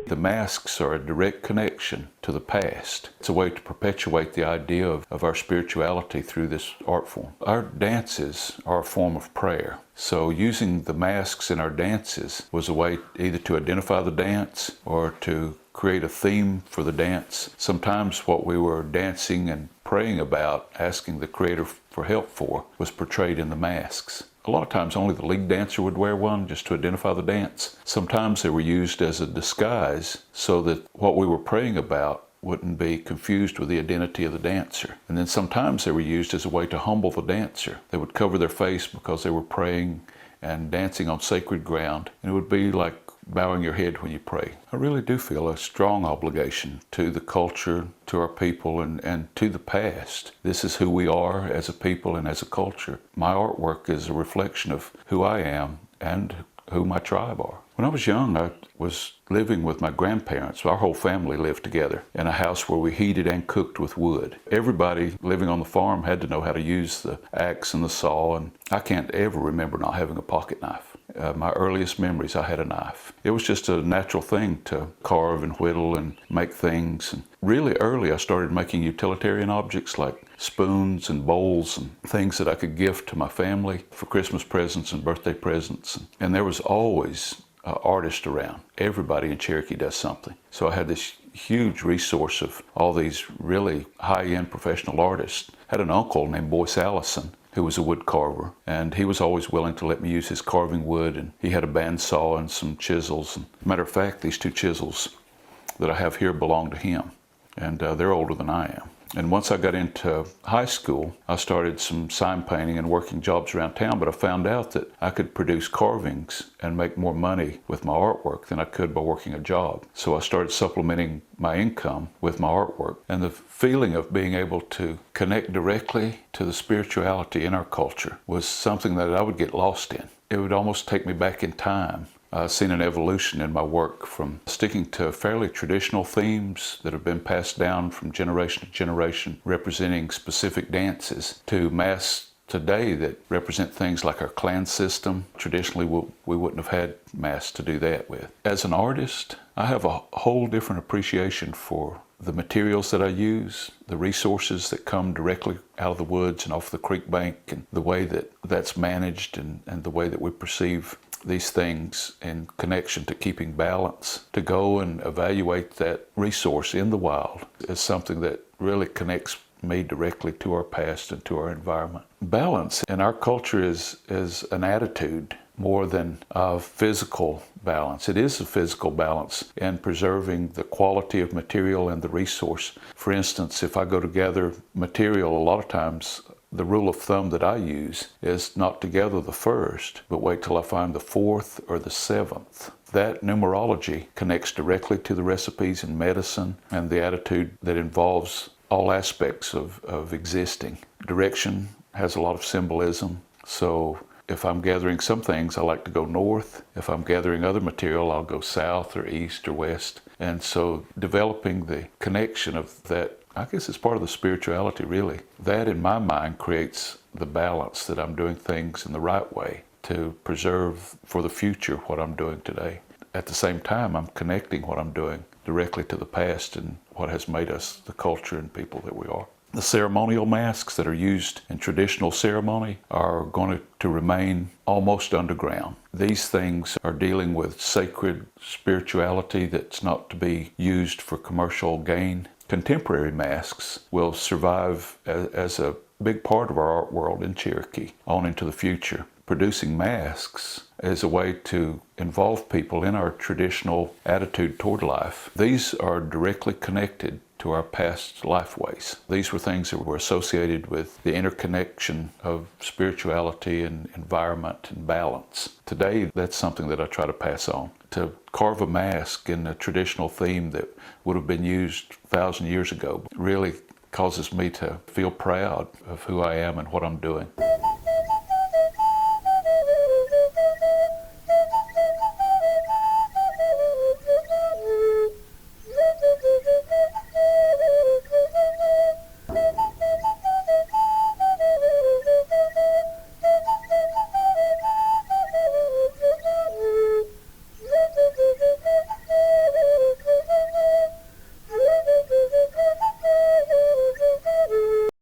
The masks are a direct connection to the past. It's a way to perpetuate the idea of our spirituality through this art form. Our dances are a form of prayer. So using the masks in our dances was a way either to identify the dance or to create a theme for the dance. Sometimes what we were dancing and praying about, asking the Creator for help for, was portrayed in the masks. A lot of times only the lead dancer would wear one just to identify the dance. Sometimes they were used as a disguise so that what we were praying about wouldn't be confused with the identity of the dancer. And then sometimes they were used as a way to humble the dancer. They would cover their face because they were praying and dancing on sacred ground. And it would be like bowing your head when you pray. I really do feel a strong obligation to the culture, to our people, and to the past. This is who we are as a people and as a culture. My artwork is a reflection of who I am and who my tribe are. When I was young, I was living with my grandparents. Our whole family lived together in a house where we heated and cooked with wood. Everybody living on the farm had to know how to use the axe and the saw, and I can't ever remember not having a pocket knife. My earliest memories, I had a knife. It was just a natural thing to carve and whittle and make things. And really early, I started making utilitarian objects like spoons and bowls and things that I could gift to my family for Christmas presents and birthday presents. And there was always artists around. Everybody in Cherokee does something. So I had this huge resource of all these really high-end professional artists. I had an uncle named Boyce Allison who was a wood carver, and he was always willing to let me use his carving wood, and he had a bandsaw and some chisels. And matter of fact, these two chisels that I have here belong to him, and they're older than I am. And once I got into high school, I started some sign painting and working jobs around town, but I found out that I could produce carvings and make more money with my artwork than I could by working a job. So I started supplementing my income with my artwork. And the feeling of being able to connect directly to the spirituality in our culture was something that I would get lost in. It would almost take me back in time. I've seen an evolution in my work from sticking to fairly traditional themes that have been passed down from generation to generation, representing specific dances, to masks today that represent things like our clan system. Traditionally, we wouldn't have had masks to do that with. As an artist, I have a whole different appreciation for the materials that I use, the resources that come directly out of the woods and off the creek bank, and the way that that's managed, and the way that we perceive these things in connection to keeping balance. To go and evaluate that resource in the wild is something that really connects me directly to our past and to our environment. Balance in our culture is an attitude more than a physical balance. It is a physical balance in preserving the quality of material and the resource. For instance, if I go to gather material, a lot of times the rule of thumb that I use is not to gather the first, but wait till I find the fourth or the seventh. That numerology connects directly to the recipes in medicine and the attitude that involves all aspects of existing. Direction has a lot of symbolism. So if I'm gathering some things, I like to go north. If I'm gathering other material, I'll go south or east or west. And so developing the connection of that, I guess it's part of the spirituality, really. That, in my mind, creates the balance that I'm doing things in the right way to preserve for the future what I'm doing today. At the same time, I'm connecting what I'm doing directly to the past and what has made us the culture and people that we are. The ceremonial masks that are used in traditional ceremony are going to remain almost underground. These things are dealing with sacred spirituality that's not to be used for commercial gain. Contemporary masks will survive as a big part of our art world in Cherokee on into the future. Producing masks is a way to involve people in our traditional attitude toward life. These are directly connected to our past lifeways. These were things that were associated with the interconnection of spirituality and environment and balance. Today, that's something that I try to pass on. To carve a mask in a traditional theme that would have been used 1,000 years ago really causes me to feel proud of who I am and what I'm doing.